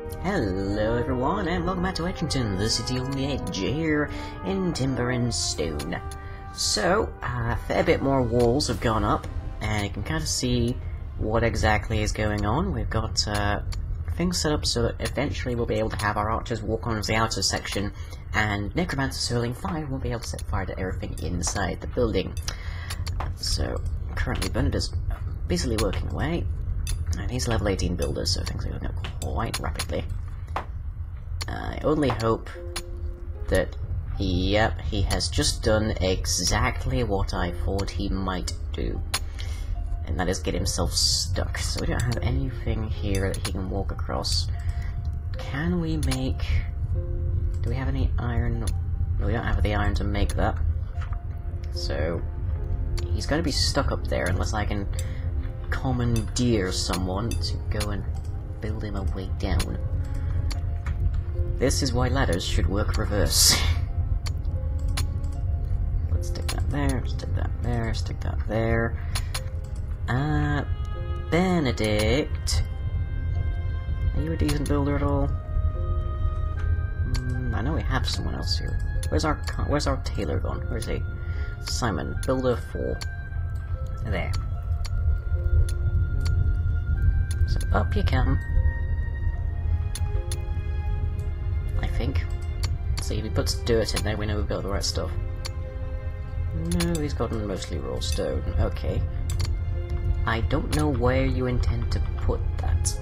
Hello everyone, and welcome back to Edgington, the city on the edge, here in Timber and Stone. So, a fair bit more walls have gone up, and you can kind of see what exactly is going on. We've got things set up so that eventually we'll be able to have our archers walk on the outer section, and necromancers hurling fire will be able to set fire to everything inside the building. So, currently Bernard is busily working away. And he's level 18 builder, so things are going up quite rapidly. I only hope that he has just done exactly what I thought he might do. And that is get himself stuck. So we don't have anything here that he can walk across. Can we make... Do we have any iron? No, we don't have the iron to make that. So he's going to be stuck up there unless I can commandeer someone to go and build him a way down. This is why ladders should work reverse. Let's stick that there, stick that there, stick that there. Benedict, are you a decent builder at all? I know we have someone else here. Where's our tailor gone? Where's he? Simon, builder 4. There. So up you come. I think. See, if he puts dirt in there, we know we've got the right stuff. No, he's gotten mostly raw stone. Okay. I don't know where you intend to put that.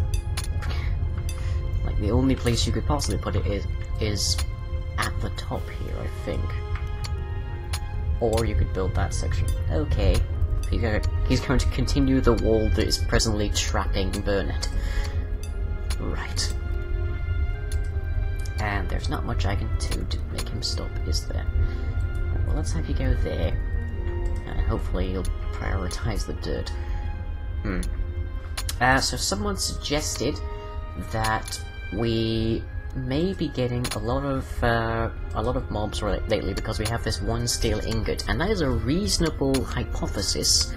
Like, the only place you could possibly put it is at the top here, I think. Or you could build that section. Okay. He's going to continue the wall that is presently trapping Bernard. Right. And there's not much I can do to make him stop, is there? Right, well, let's have you go there. And hopefully you'll prioritize the dirt. So someone suggested that we may be getting a lot of mobs lately because we have this one steel ingot, and that is a reasonable hypothesis.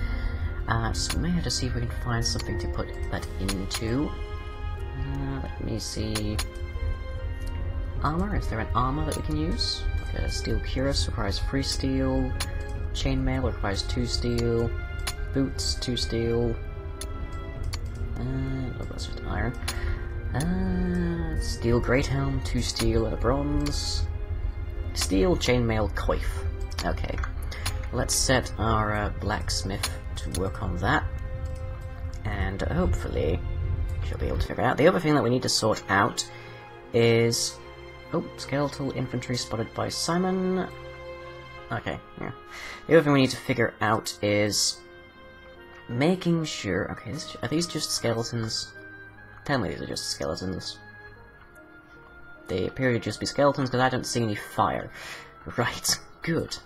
So we may have to see if we can find something to put that into. Let me see. Armor? Is there an armor that we can use? Okay, a steel cuirass requires 3 steel. Chainmail requires 2 steel. Boots, 2 steel. Oh, that's just iron. Steel great helm, 2 steel and a bronze. Steel chainmail coif. Okay. Let's set our blacksmith to work on that. And hopefully she'll be able to figure it out. The other thing that we need to sort out is... Oh, skeletal infantry spotted by Simon. Okay, yeah. The other thing we need to figure out is making sure... Okay, are these just skeletons? Tell me these are just skeletons. They appear to just be skeletons because I don't see any fire. Right, good.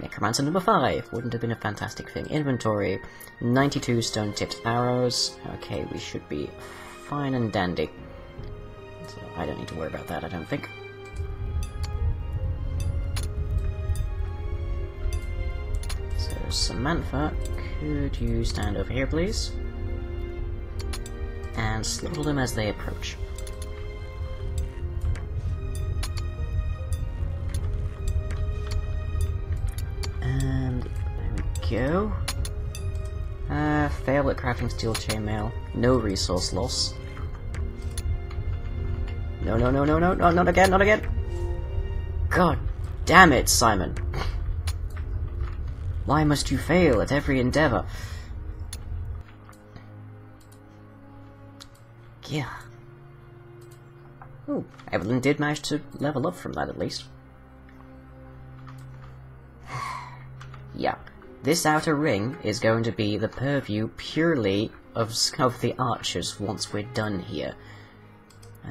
Necromancer number 5 wouldn't have been a fantastic thing. Inventory, 92 stone-tipped arrows. Okay, we should be fine and dandy. So I don't need to worry about that, I don't think. So Samantha, could you stand over here, please? And slaughter them as they approach. And there we go. Fail at crafting steel chainmail. No resource loss. No, no, no, no, no, no, not again, not again! God damn it, Simon! Why must you fail at every endeavor? Yeah. Oh, Evelyn did manage to level up from that, at least. Yeah. This outer ring is going to be the purview purely of the archers once we're done here.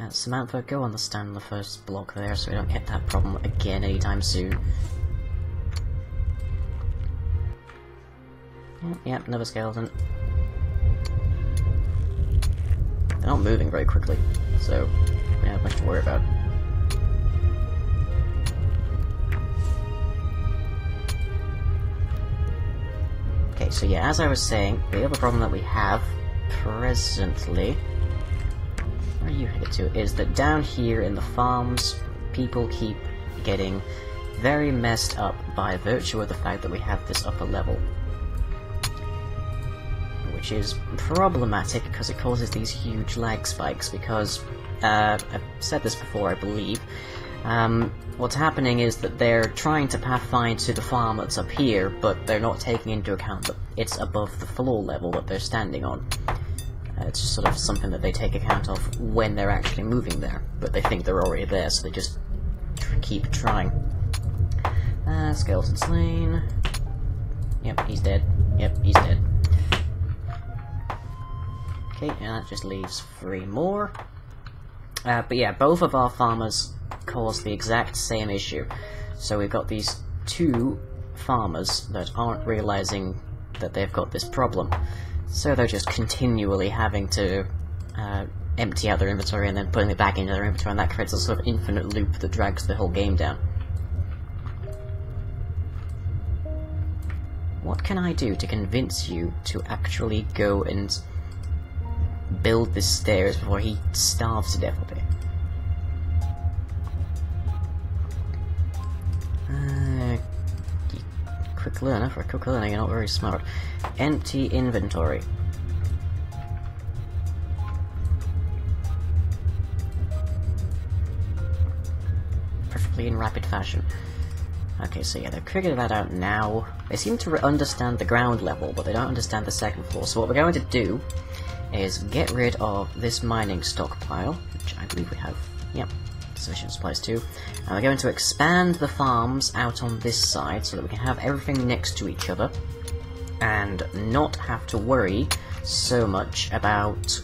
Samantha, go on the stand on the first block there so we don't get that problem again anytime soon. Yep, another skeleton. They're not moving very quickly, so we don't have much to worry about. Okay, so yeah, as I was saying, the other problem that we have presently... where you headed to, is that down here in the farms, people keep getting very messed up by virtue of the fact that we have this upper level. Which is problematic because it causes these huge lag spikes, because, I've said this before I believe, what's happening is that they're trying to pathfind to the farm that's up here, but they're not taking into account that it's above the floor level that they're standing on. It's just sort of something that they take account of when they're actually moving there, but they think they're already there, so they just keep trying. Skeleton slain. Yep, he's dead. Yep, he's dead. Okay, and that just leaves 3 more. But yeah, both of our farmers cause the exact same issue. So we've got these 2 farmers that aren't realizing that they've got this problem. So they're just continually having to empty out their inventory and then putting it back into their inventory, and that creates a sort of infinite loop that drags the whole game down. What can I do to convince you to actually go and build this stairs before he starves to death with it? Quick learner. For a quick learner, you're not very smart. Empty inventory. Perfectly in rapid fashion. Okay, so yeah, they've figured that out now. They seem to understand the ground level, but they don't understand the second floor. So what we're going to do is get rid of this mining stockpile, which I believe we have, yep, sufficient supplies too. And we're going to expand the farms out on this side so that we can have everything next to each other and not have to worry so much about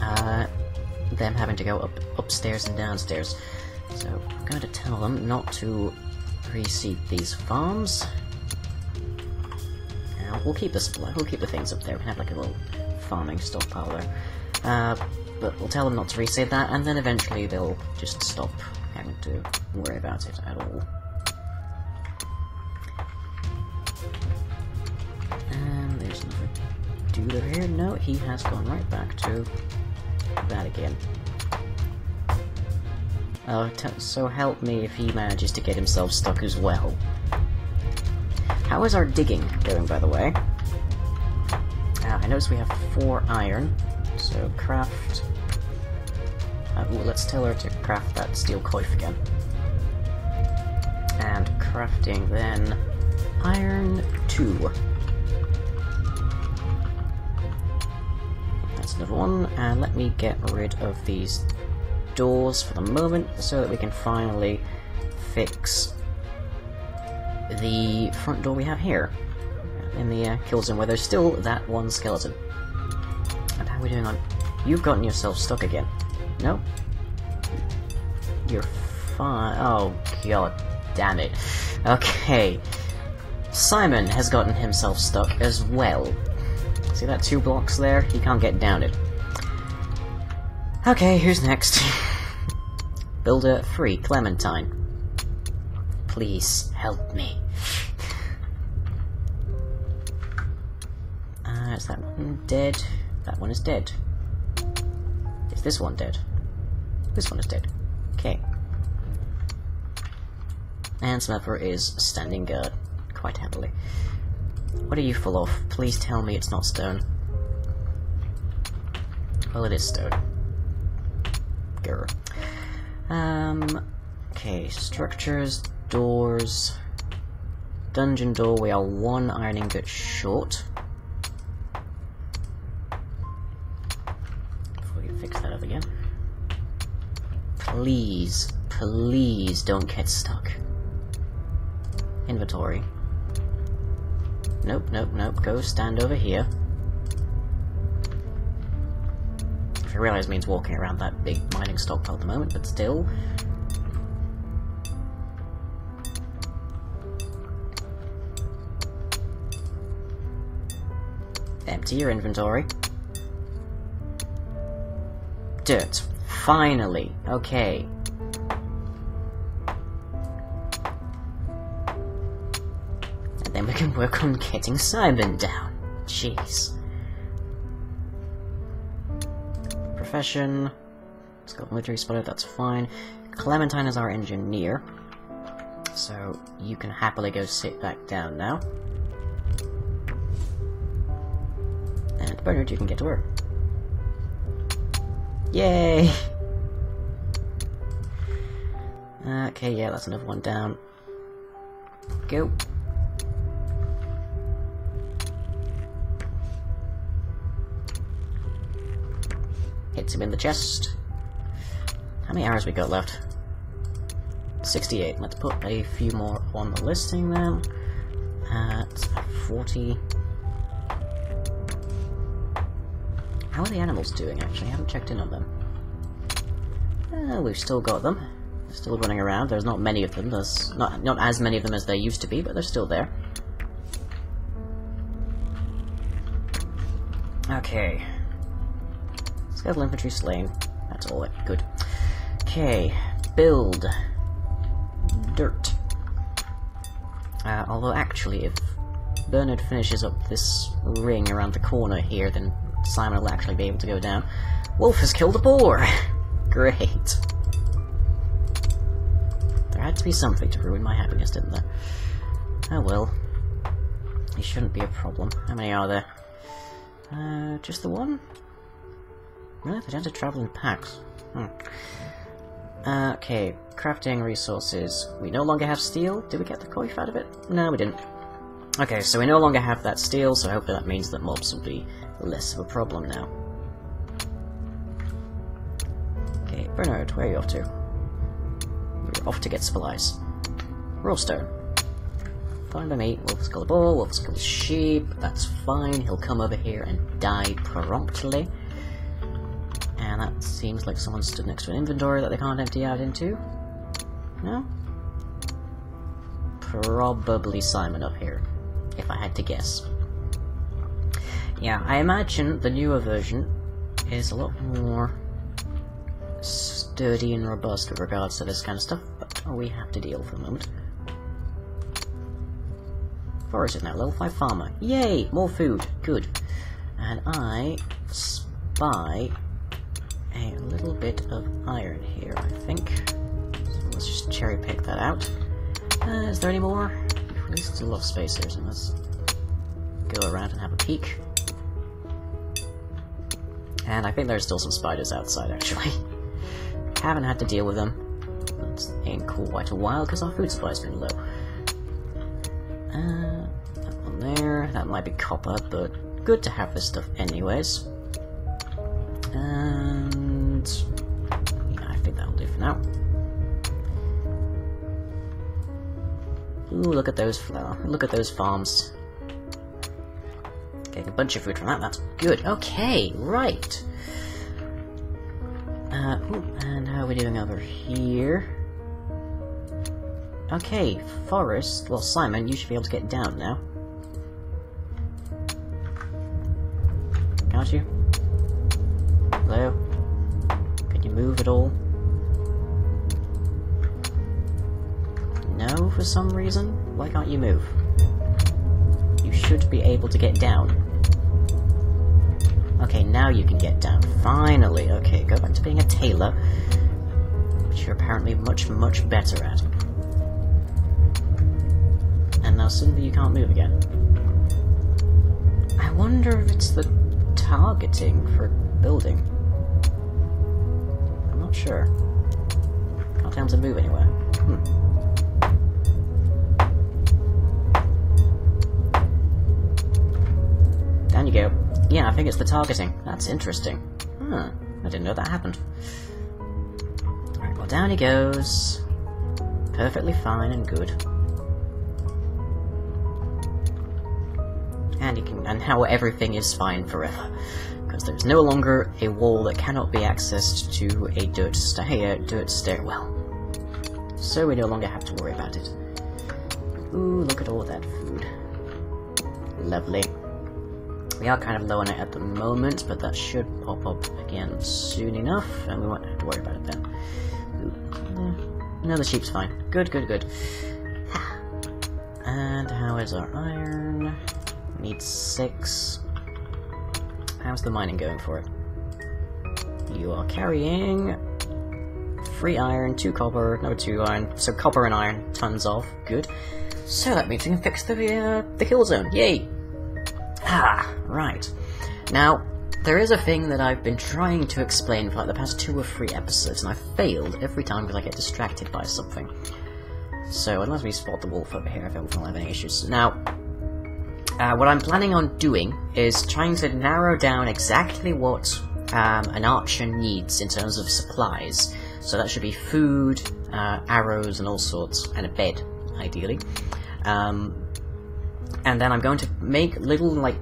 them having to go upstairs and downstairs. So I'm going to tell them not to reseed these farms. Now, we'll keep the supply, we'll keep the things up there, we can have like a little farming stockpile there. But we'll tell them not to reseed that, and then eventually they'll just stop having to worry about it at all. And there's another dude over here. No, he has gone right back to that again. Oh, so help me if he manages to get himself stuck as well. How is our digging going, by the way? I notice we have 4 iron, so craft... let's tell her to craft that steel coif again. And crafting then iron 2. That's another one, and let me get rid of these doors for the moment, so that we can finally fix the front door we have here in the kill zone, where there's still that one skeleton. And how are we doing on... You've gotten yourself stuck again. No? You're fine. Oh, god damn it. Okay. Simon has gotten himself stuck as well. See that 2 blocks there? He can't get down it. Okay, who's next? Builder 3, Clementine. Please, help me. Is that one dead? That one is dead. Is this one dead? This one is dead. Okay. And Smother is standing guard quite happily. What are you full of? Please tell me it's not stone. Well, it is stone. Grr. Okay, structures, doors, dungeon door, we are 1 iron ingot short. Before we fix that up again. Please, please don't get stuck. Inventory. Nope, nope, nope, go stand over here. I realize it means walking around that big mining stockpile at the moment, but still. Empty your inventory. Dirt. Finally. Okay. And then we can work on getting Simon down. Jeez. Profession. It's got military spotter, that's fine. Clementine is our engineer. So, you can happily go sit back down now. And Bernard, you can get to work. Yay! Okay, yeah, that's another one down. Go. Hits him in the chest. How many hours we got left? 68. Let's put a few more on the listing then. At 40. How are the animals doing, actually? I haven't checked in on them. We've still got them. They're still running around. There's not many of them. There's not as many of them as there used to be, but they're still there. Okay. Skeletal infantry slain. That's all it. Good. Okay. Build. Dirt. Although actually, if Bernard finishes up this ring around the corner here, then Simon will actually be able to go down. Wolf has killed a boar! Great. There had to be something to ruin my happiness, didn't there? Oh well. It shouldn't be a problem. How many are there? Just the one? Really? They tend to travel in packs. Okay, crafting resources. We no longer have steel. Did we get the coif out of it? No, we didn't. Okay, so we no longer have that steel, so hopefully that means that mobs will be less of a problem now. Okay, Bernard, where are you off to? You're off to get supplies. Rollstone. Fine by me. Wolf's killed a bull, Wolf's killed a sheep. That's fine. He'll come over here and die promptly. And that seems like someone stood next to an inventory that they can't empty out into. No? Probably Simon up here, if I had to guess. Yeah, I imagine the newer version is a lot more sturdy and robust with regards to this kind of stuff, but we have to deal for the moment. Forest is now level 5 farmer. Yay! More food. Good. And I spy a little bit of iron here, I think. So let's just cherry pick that out. Is there any more? We've released a lot of spacers, and let's go around and have a peek. And I think there's still some spiders outside, actually. Haven't had to deal with them. That's in quite a while, because our food supply's been low. That one there. That might be copper, but good to have this stuff anyways. And yeah, I think that'll do for now. Ooh, look at those look at those farms. Getting a bunch of food from that, that's good. Okay, right. And how are we doing over here? Okay, Forest. Well, Simon, you should be able to get down now. Can't you? Hello? Can you move at all? No, for some reason? Why can't you move? You should be able to get down. Okay, now you can get down. Finally! Okay, go back to being a tailor, which you're apparently much, much better at. And now suddenly you can't move again. I wonder if it's the targeting for building. I'm not sure. Can't tell him to move anywhere. Down you go. Yeah, I think it's the targeting. That's interesting. Huh. I didn't know that happened. Alright, well down he goes. Perfectly fine and good. And how everything is fine forever. Because there's no longer a wall that cannot be accessed to a dirt stairwell. So we no longer have to worry about it. Ooh, look at all that food. Lovely. We are kind of low on it at the moment, but that should pop up again soon enough, and we won't have to worry about it then. Ooh. No, the sheep's fine. Good, good, good. And how is our iron? We need 6. How's the mining going for it? You are carrying 3 iron, 2 copper, no 2 iron, so copper and iron, tons of, good. So that means we can fix the kill zone, yay! Ah, right. Now, there is a thing that I've been trying to explain for like the past 2 or 3 episodes, and I've failed every time because I get distracted by something. So, unless we spot the wolf over here, I don't have any issues. Now, what I'm planning on doing is trying to narrow down exactly what an archer needs in terms of supplies. So that should be food, arrows and all sorts, and a bed, ideally. And then I'm going to make little, like,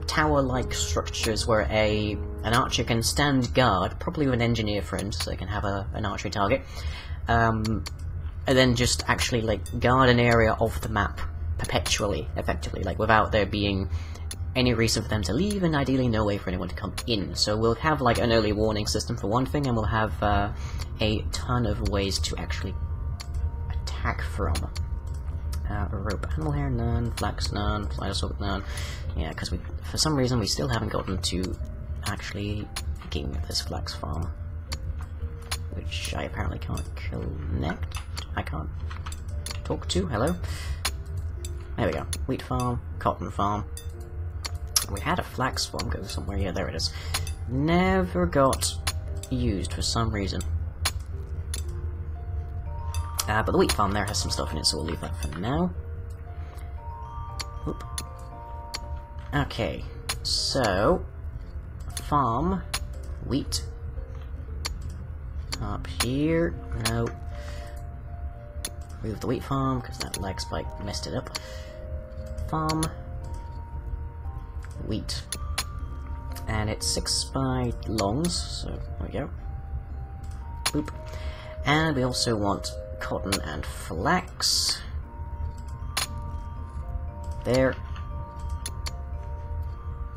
tower-like structures where an archer can stand guard, probably with an engineer friend, so they can have an archery target. And then just actually, like, guard an area of the map perpetually, effectively, like, without there being any reason for them to leave, and ideally no way for anyone to come in. So we'll have, like, an early warning system for one thing, and we'll have a ton of ways to actually attack from. Rope, animal hair, none. Flax, none. Flight assault, none. Yeah, because for some reason we still haven't gotten to actually picking this flax farm, which I apparently can't connect. I can't talk to. Hello. There we go. Wheat farm, cotton farm. We had a flax farm go somewhere. Yeah, there it is. Never got used for some reason. But the wheat farm there has some stuff in it, so we'll leave that for now. Oop. Okay, so farm wheat up here. No. Move the wheat farm because that lag spike messed it up. Farm wheat, and it's 6 by longs, so there we go. Boop. And we also want cotton and flax. There.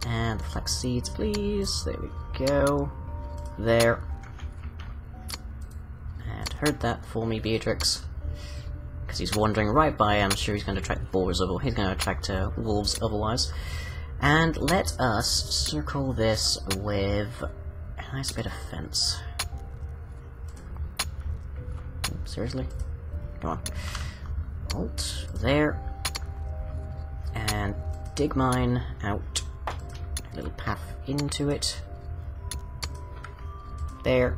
And flax seeds, please. There we go. There. And heard that for me, Beatrix. Because he's wandering right by. I'm sure he's going to attract boars over. He's going to attract wolves otherwise. And let us circle this with a nice bit of fence. Seriously? Come on. Alt. There. And dig mine out. A little path into it. There.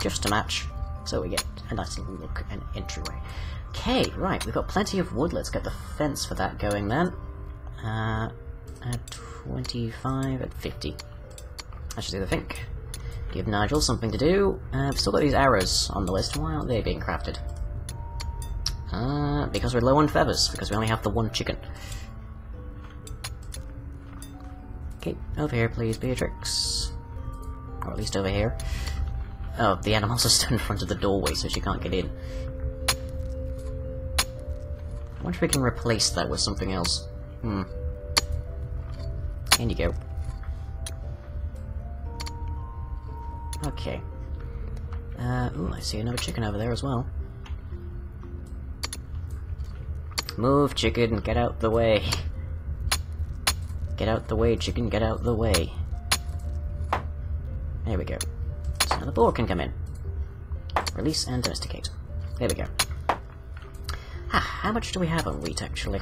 Just to match. So we get a nice little look and entryway. Okay, right. We've got plenty of wood. Let's get the fence for that going then. At 25, at 50. I should do the think. Give Nigel something to do. We've still got these arrows on the list. Why aren't they being crafted? Because we're low on feathers, because we only have the 1 chicken. Okay, over here please, Beatrix. Or at least over here. Oh, the animals are still in front of the doorway, so she can't get in. I wonder if we can replace that with something else. In you go. Okay. Ooh, I see another chicken over there as well. Move, chicken, get out the way. Get out the way, chicken, get out the way. There we go. So now the boar can come in. Release and domesticate. There we go. How much do we have on wheat, actually?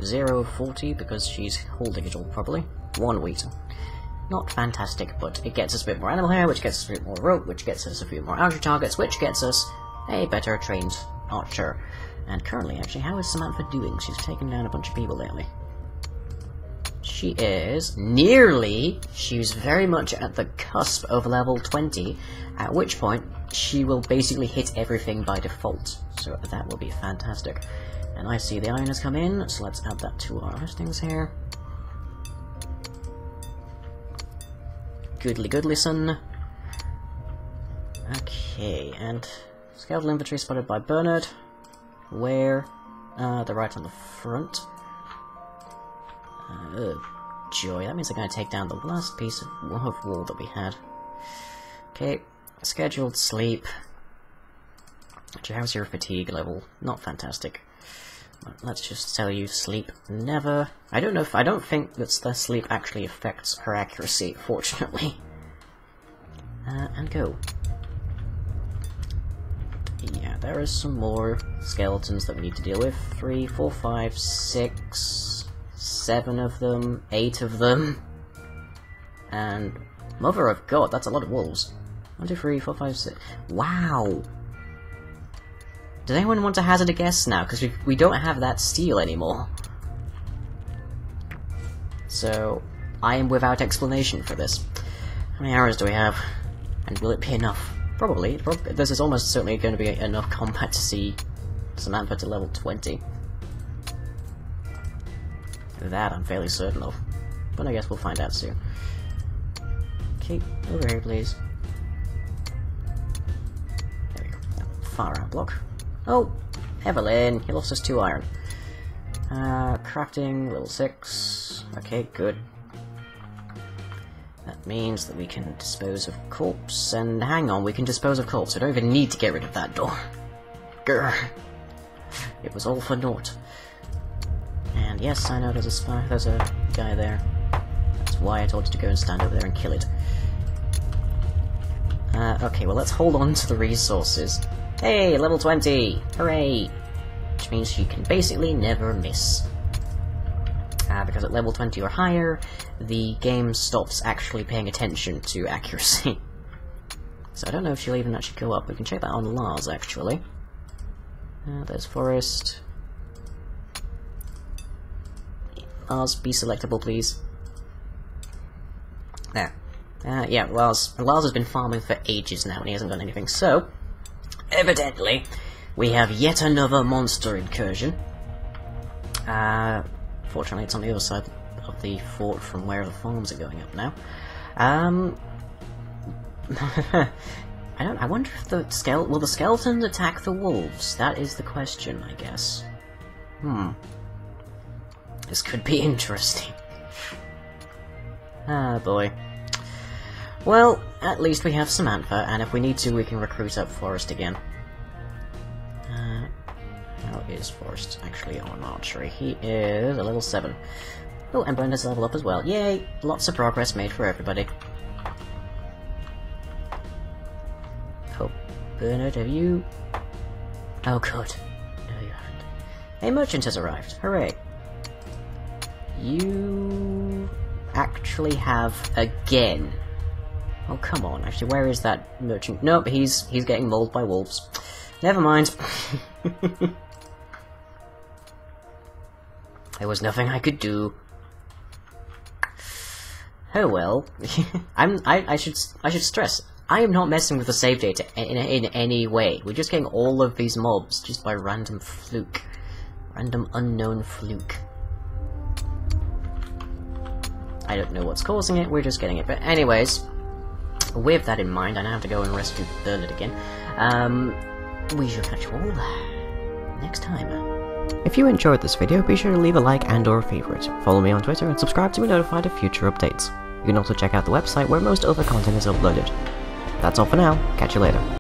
0 of 40, because she's holding it all properly. 1 wheat. Not fantastic, but it gets us a bit more animal hair, which gets us a bit more rope, which gets us a few more archery targets, which gets us a better trained archer. And currently, actually, how is Samantha doing? She's taken down a bunch of people lately. She is nearly, she's very much at the cusp of level 20, at which point she will basically hit everything by default. So that will be fantastic. And I see the iron has come in, so let's add that to our things here. Goodly goodly son. Okay, and skeletal infantry spotted by Bernard. Where? They're right on the front. Oh, joy. That means they're going to take down the last piece of wall that we had. Okay, scheduled sleep. How's your fatigue level? Not fantastic. Let's just tell you, sleep never. I don't think that the sleep actually affects her accuracy, fortunately. And go. Now, there is some more skeletons that we need to deal with. 3, 4, 5, 6, 7 of them, 8 of them. And Mother of God, that's a lot of wolves. 1, 2, 3, 4, 5, 6. Wow! Does anyone want to hazard a guess now? Because we don't have that steel anymore. So, I am without explanation for this. How many arrows do we have? And will it be enough? Probably. This is almost certainly going to be enough combat to see Samantha to level 20. That I'm fairly certain of. But I guess we'll find out soon. Okay, over here please. There we go. Far out block. Oh! Evelyn! He lost us 2 iron. Crafting, level 6. Okay, good. That means that we can dispose of corpse, and hang on, we can dispose of corpse. We don't even need to get rid of that door. Grr. It was all for naught. And yes, I know there's a guy there. That's why I told you to go and stand over there and kill it. Okay, well let's hold on to the resources. Hey, level 20! Hooray! Which means you can basically never miss. Because at level 20 or higher, the game stops actually paying attention to accuracy. So I don't know if she'll even actually go up. We can check that on Lars, actually. There's forest. Lars, be selectable, please. There. Yeah, Lars has been farming for ages now, and he hasn't done anything, so... Evidently, we have yet another monster incursion. Fortunately, it's on the other side of the fort from where the farms are going up now. I wonder if will the skeletons attack the wolves? That is the question, I guess. This could be interesting. Ah, boy. Well, at least we have Samantha, and if we need to, we can recruit up Forrest again. How is Forrest actually on archery? He is a level 7. Oh, and Brenda's level up as well. Yay! Lots of progress made for everybody. Oh, Bernard, have you... Oh, good. No, you haven't. A merchant has arrived. Hooray. You... actually have again. Oh, come on. Actually, where is that merchant? Nope, he's getting mauled by wolves. Never mind. There was nothing I could do. Oh well. I should stress, I am not messing with the save data in any way. We're just getting all of these mobs just by random fluke. Random unknown fluke. I don't know what's causing it, we're just getting it. But anyways, with that in mind, I now have to go and rescue Bernard again. We shall catch you all next time. If you enjoyed this video, be sure to leave a like and or a favourite. Follow me on Twitter and subscribe to be notified of future updates. You can also check out the website where most other content is uploaded. That's all for now, catch you later.